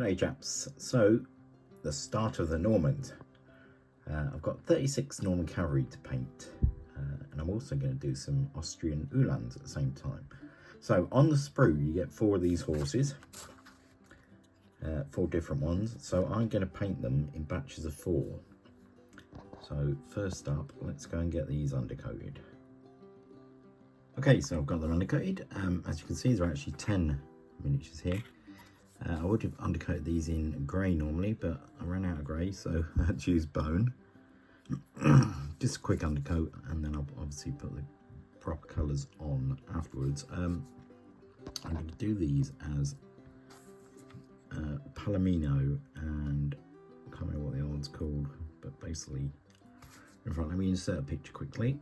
G'day chaps, so the start of the Normand. I've got 36 Norman cavalry to paint, and I'm also going to do some Austrian Uhlans at the same time. So on the sprue you get 4 of these horses, 4 different ones, so I'm going to paint them in batches of 4. So first up, let's go and get these undercoated. Okay, so I've got them undercoated. As you can see, there are actually 10 miniatures here. I would have undercoated these in grey normally, but I ran out of grey, so I had to use bone. Just a quick undercoat, and then I'll obviously put the proper colours on afterwards. I'm going to do these as Palomino, and I can't remember what the other one's called, but basically, in front, let me insert a picture quickly.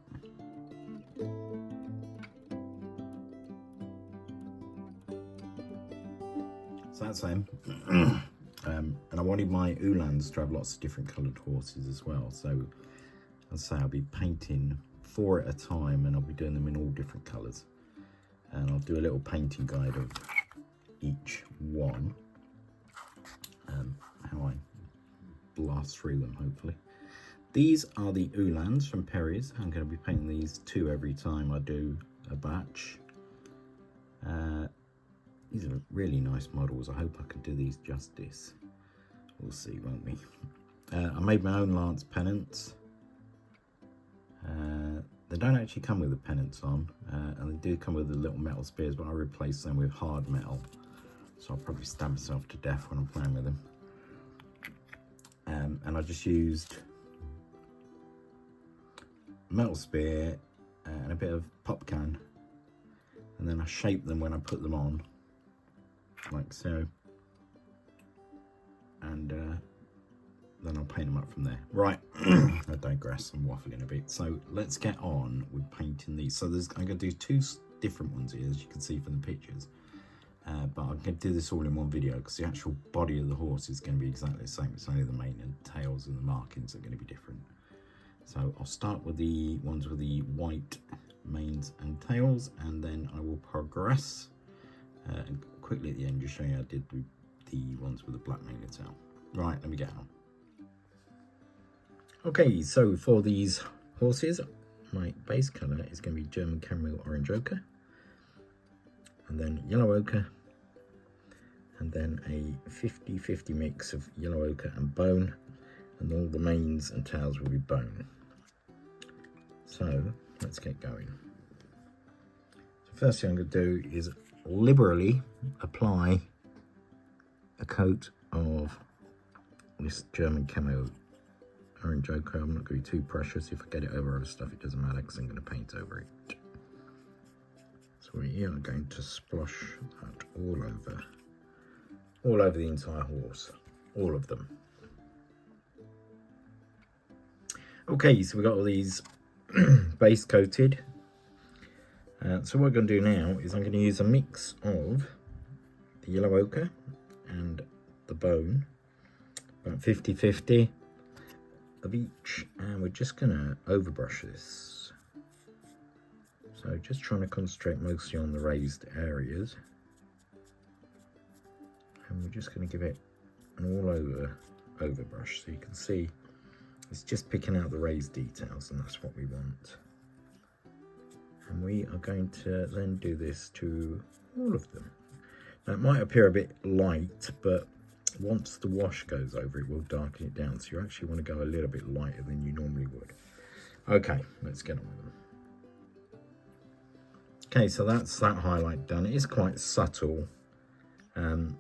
So that's them. And I wanted my Uhlans to have lots of different coloured horses as well. So as I say, I'll be painting 4 at a time, and I'll be doing them in all different colours. And I'll do a little painting guide of each one. How I blast through them, hopefully. These are the Uhlans from Perry's. I'm going to be painting these 2 every time I do a batch. These are really nice models. I hope I can do these justice. We'll see, won't we? I made my own lance pennants. They don't actually come with the pennants on, and they do come with the little metal spears, but I replaced them with hard metal. So I'll probably stab myself to death when I'm playing with them. And I just used a metal spear and a bit of pop can, and then I shaped them when I put them on, like so, and then I'll paint them up from there. Right, I digress, I'm waffling a bit. So let's get on with painting these. So I'm going to do 2 different ones here, as you can see from the pictures, but I'm going to do this all in one video because the actual body of the horse is going to be exactly the same. It's only the mane and tails and the markings are going to be different. So I'll start with the ones with the white manes and tails, and then I will progress and quickly at the end just show you how I did the ones with the black mane and tail. Right, let me get on. Okay, so for these horses, my base colour is going to be German Camel Orange Ochre, and then Yellow Ochre, and then a 50-50 mix of Yellow Ochre and Bone, and all the manes and tails will be bone. So let's get going. So first thing I'm going to do is liberally apply a coat of this German Camo Orange Ochre. I'm not going to be too precious. If I get it over other stuff, it doesn't matter because I'm going to paint over it. So we are going to splosh that all over the entire horse, all of them. Okay, so we've got all these base coated. So what I'm going to do now is I'm going to use a mix of the Yellow Ochre and the Bone, about 50-50 of each, and we're just going to overbrush this. So just trying to concentrate mostly on the raised areas, and we're just going to give it an all over overbrush, so you can see it's just picking out the raised details, and that's what we want. And we are going to then do this to all of them. Now it might appear a bit light, but once the wash goes over it, will darken it down. So you actually want to go a little bit lighter than you normally would. Okay, let's get on with them. Okay, so that's that highlight done. It is quite subtle. And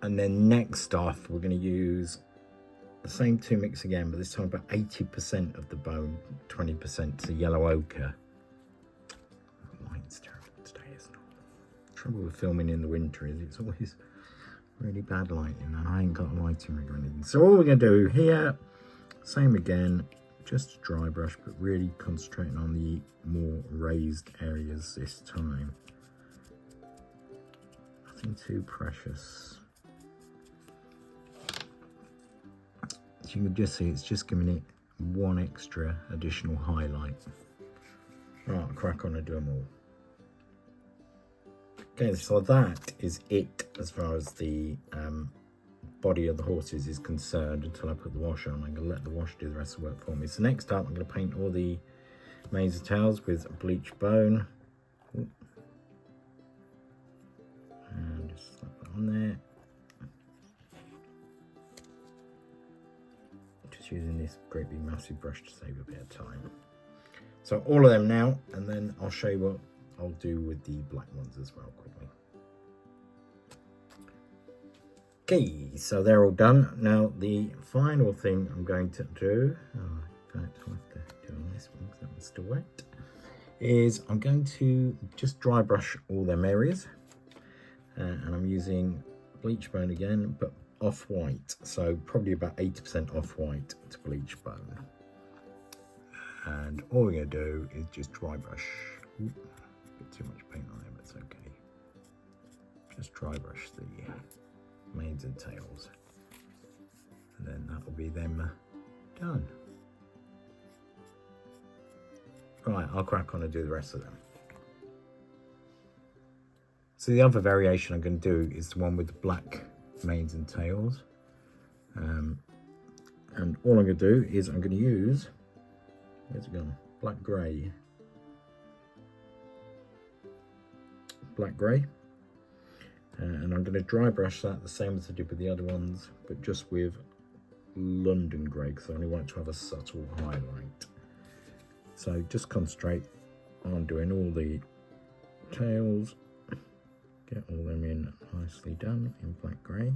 then next off, we're going to use the same 2 mix again, but this time about 80% of the bone, 20% to Yellow Ochre. Light's terrible today, isn't it? Trouble with filming in the winter is it's always really bad lighting, and I ain't got a lighting rig or anything. So all we're going to do here, same again, just a dry brush, but really concentrating on the more raised areas this time. Nothing too precious. As you can just see, it's just giving it one extra additional highlight. Right, I'll crack on and do them all. Okay, so that is it as far as the body of the horses is concerned until I put the wash on. I'm going to let the wash do the rest of the work for me. So next up, I'm going to paint all the manes and tails with bleach bone. Ooh. And just slap that on there. Just using this great big massive brush to save a bit of time. So all of them now, and then I'll show you what I'll do with the black ones as well quickly. Okay, so they're all done. Now the final thing I'm going to do, in fact I'll have to do on this one because that one's still wet, is I'm going to just dry brush all them areas. And I'm using bleach bone again, but off-white, so probably about 80% off-white to bleach bone. And all we're going to do is just dry brush. Ooh, a bit too much paint on there, but it's okay. Just dry brush the manes and tails, and then that will be them done. Right, I'll crack on and do the rest of them. So the other variation I'm going to do is the one with the black manes and tails, and all I'm going to do is I'm going to use, where's it gone, black grey, and I'm going to dry brush that the same as I did with the other ones, but just with London grey, because I only want to have a subtle highlight. So just concentrate on doing all the tails, get all them in nicely done in black grey.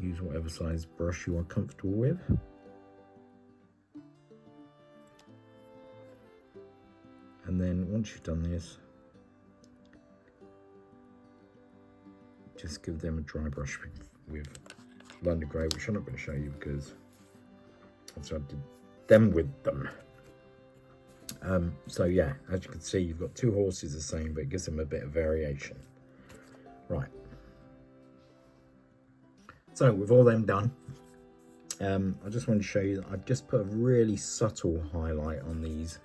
Use whatever size brush you are comfortable with. And then once you've done this, just give them a dry brush with London grey, which I'm not going to show you because I did them with them. So yeah, as you can see, you've got two horses the same, but it gives them a bit of variation. Right. So with all them done, I just want to show you that I've just put a really subtle highlight on these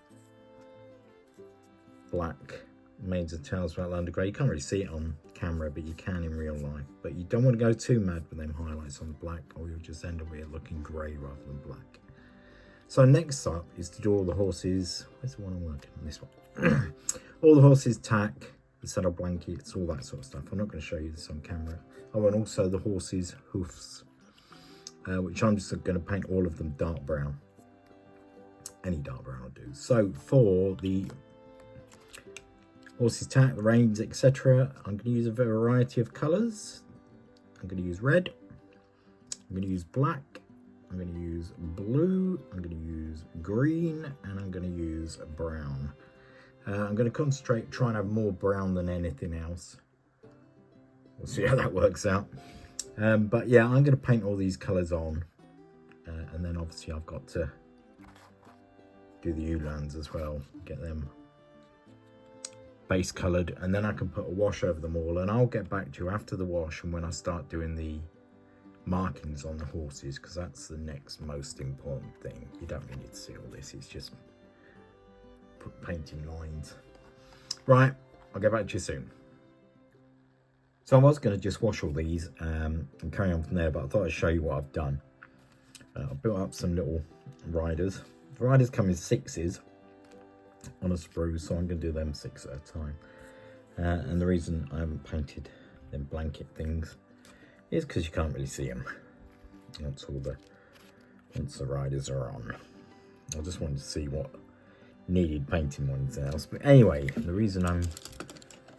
black manes and tails without London grey. You can't really see it on camera, but you can in real life. But you don't want to go too mad with them highlights on the black, or you'll just end up with it looking grey rather than black. So next up is to do all the horses. Where's the one I'm working on? This one. All the horses' tack, the saddle blankets, all that sort of stuff. I'm not going to show you this on camera. Oh, and also the horses' hoofs, which I'm just going to paint all of them dark brown. Any dark brown will do. So for the horses' tack, the reins, etc., I'm going to use a variety of colours. I'm going to use red. I'm going to use black. I'm going to use blue, I'm going to use green, and I'm going to use brown. I'm going to concentrate, try and have more brown than anything else. We'll see how that works out. But yeah, I'm going to paint all these colours on. And then obviously I've got to do the Ulans as well, get them base coloured, and then I can put a wash over them all. And I'll get back to you after the wash and when I start doing the markings on the horses, because that's the next most important thing. You don't really need to see all this, it's just painting lines. Right, I'll get back to you soon. So I was going to just wash all these and carry on from there, but I thought I'd show you what I've done. I've built up some little riders. The riders come in 6s on a sprue, so I'm going to do them 6 at a time. And the reason I haven't painted them blanket things is because you can't really see them once the riders are on. I just wanted to see what needed painting more than anything else. But anyway, the reason I'm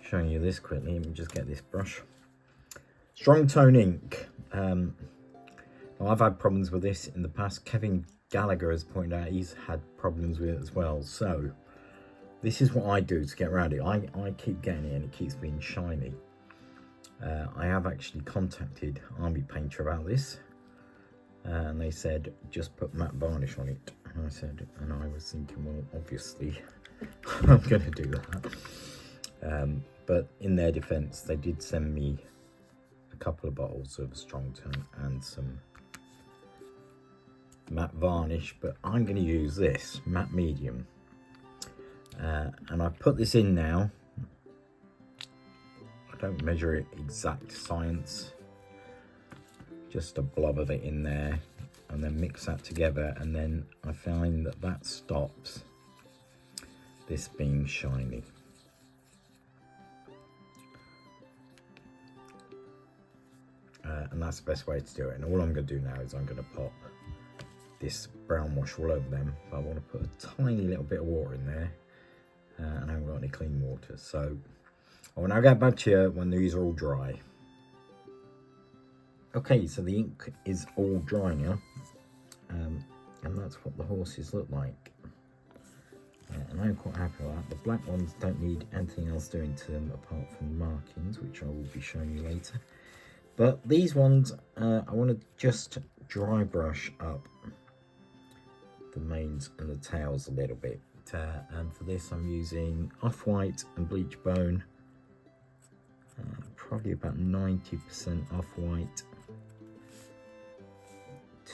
showing you this quickly, let me just get this brush. Strong tone ink. I've had problems with this in the past. Kevin Gallagher has pointed out he's had problems with it as well. So this is what I do to get around it. I keep getting it and it keeps being shiny. I have actually contacted Army Painter about this, and they said just put matte varnish on it. And I was thinking, well, obviously I'm going to do that. But in their defence, they did send me a couple of bottles of strong tone and some matte varnish, but I'm going to use this matte medium, and I put this in now. don't measure it exact science, just a blob of it in there, and then mix that together, and then I find that that stops this being shiny. And that's the best way to do it. And all I'm going to do now is I'm going to pop this brown wash all over them. I want to put a tiny little bit of water in there, and I haven't got any clean water, so I will now get back to you when these are all dry. Okay, so the ink is all dry now, and that's what the horses look like. And I'm quite happy with that. The black ones don't need anything else doing to them apart from the markings, which I will be showing you later. But these ones, I want to just dry brush up the manes and the tails a little bit. And for this, I'm using off-white and bleach bone, probably about 90% off-white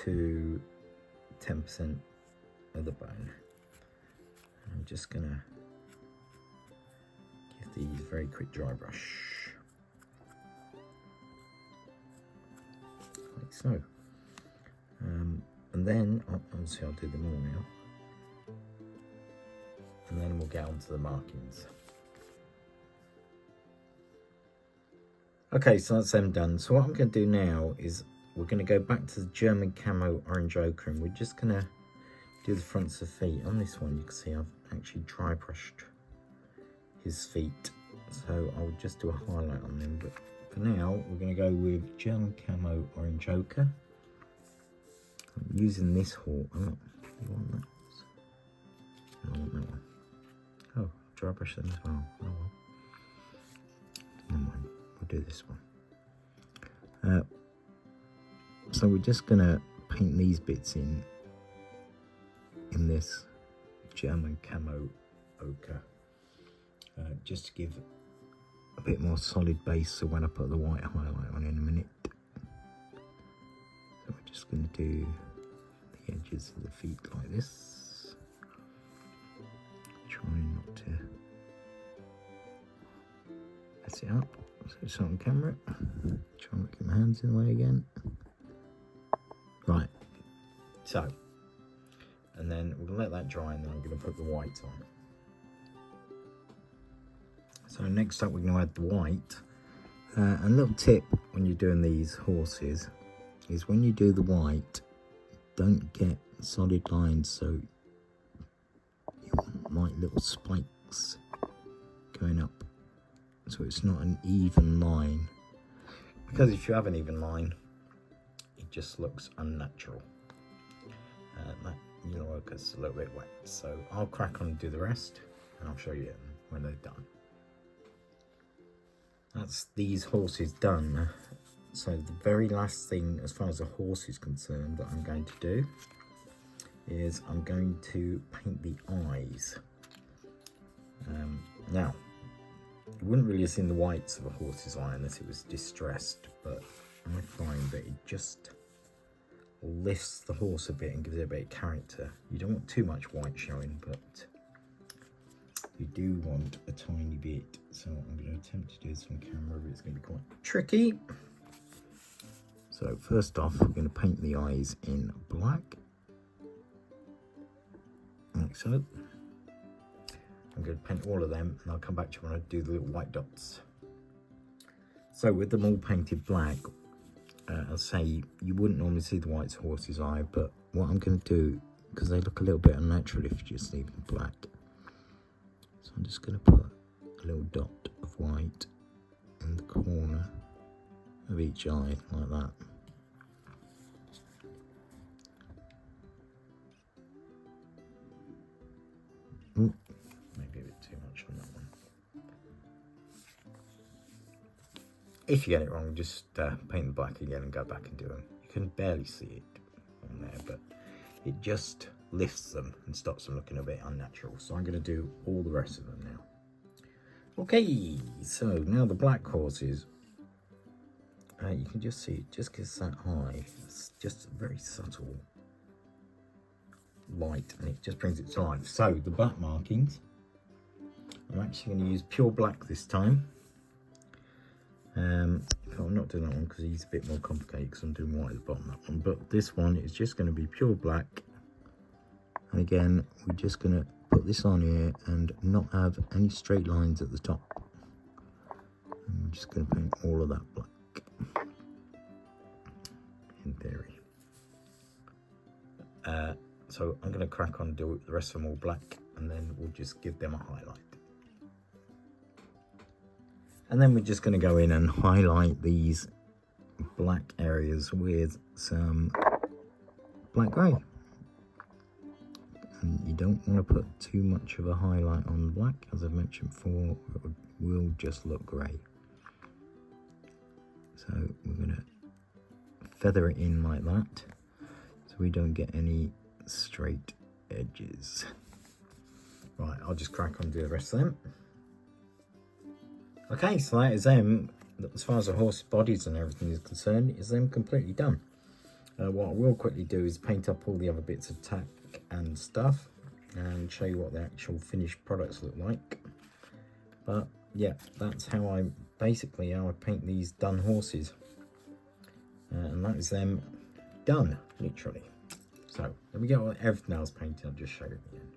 to 10% of the bone. I'm just gonna give these a very quick dry brush, like so. And then obviously I'll do them all now, and then we'll get on to the markings. Okay, so that's them done. So what I'm going to do now is we're going to go back to the German camo orange ochre, and we're just going to do the fronts of feet. On this one you can see I've actually dry brushed his feet, so I'll just do a highlight on them. But for now we're going to go with German camo orange ochre. I'm using this horse. Oh, you want that? I want that one. Oh, dry brush them as well. Oh well. Never mind. We'll do this one. So we're just gonna paint these bits in this German camo ochre, just to give a bit more solid base. So when I put the white highlight on in a minute, so we're just gonna do the edges of the feet like this. Trying not to mess it up. So it's on camera. Try and get my hands in the way again. Right. So, and then we're gonna let that dry, and then I'm gonna put the white on. So next up, we're gonna add the white. A little tip when you're doing these horses is when you do the white, don't get solid lines, so you want like little spikes going up, so it's not an even line, because if you have an even line it just looks unnatural. That yellow ochre's a little bit wet, so I'll crack on and do the rest, and I'll show you when they're done. That's these horses done. So the very last thing as far as the horse is concerned that I'm going to do is I'm going to paint the eyes. Now, you wouldn't really have seen the whites of a horse's eye unless it was distressed, but I find that it just lifts the horse a bit and gives it a bit of character. You don't want too much white showing, but you do want a tiny bit. So I'm going to attempt to do this on camera, but it's going to be quite tricky. So first off, we're going to paint the eyes in black, like so. I'm going to paint all of them, and I'll come back to you when I do the little white dots. So with them all painted black, I'll say you wouldn't normally see the white's horse's eye, but what I'm going to do, because they look a little bit unnatural if you just leave them black, so I'm just going to put a little dot of white in the corner of each eye, like that. Ooh, maybe a bit too much on that one. If you get it wrong, just paint the black again and go back and do them. You can barely see it on there, but it just lifts them and stops them looking a bit unnatural. So I'm going to do all the rest of them now. Okay, so now the black horses. You can just see it just gets that eye. It's just very subtle light, and it just brings it to life. So the black markings, I'm actually going to use pure black this time. I'm not doing that one because he's a bit more complicated because I'm doing white at the bottom of that one. But this one is just going to be pure black. And again, we're just going to put this on here and not have any straight lines at the top. And I'm just going to paint all of that black, in theory. So I'm going to crack on and do the rest of them all black, and then we'll just give them a highlight. And then we're just going to go in and highlight these black areas with some black grey. And you don't want to put too much of a highlight on the black, as I've mentioned before, it will just look grey. So we're going to feather it in like that, so we don't get any straight edges. Right, I'll just crack on and do the rest of them. Okay, so that is them. As far as the horse bodies and everything is concerned, is them completely done. What I will quickly do is paint up all the other bits of tack and stuff and show you what the actual finished products look like. But yeah, that's how I paint these done horses. And that is them done, literally. So let me get everything else painted. I'll just show you at the end.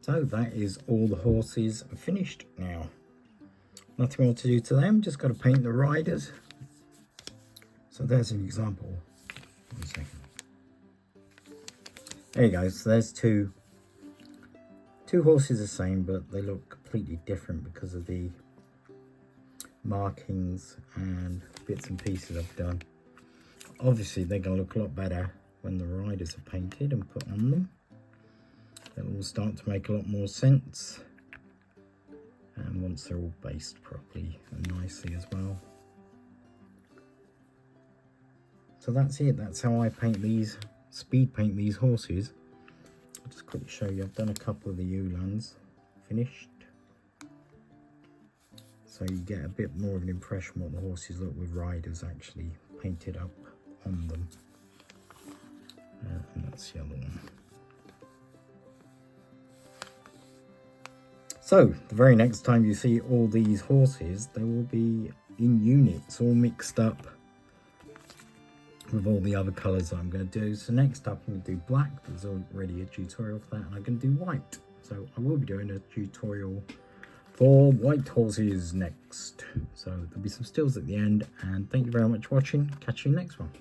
So that is all the horses finished now. Nothing more to do to them, just got to paint the riders. So there's an example. 1 second. There you go. So there's two horses the same, but they look completely different because of the markings and bits and pieces I've done. Obviously they're going to look a lot better when the riders are painted and put on them. They'll all start to make a lot more sense, and once they're all based properly and nicely as well. So that's it. That's how I paint these, speed paint these horses. I'll just quickly show you. I've done a couple of the Ulans finished, so you get a bit more of an impression what the horses look with riders actually painted up on them. And that's the other one. So the very next time you see all these horses, they will be in units, all mixed up with all the other colours that I'm going to do. So next up I'm going to do black. There's already a tutorial for that, and I'm going to do white. So I will be doing a tutorial for white horses next. So there'll be some stills at the end, and thank you very much for watching. Catch you next one.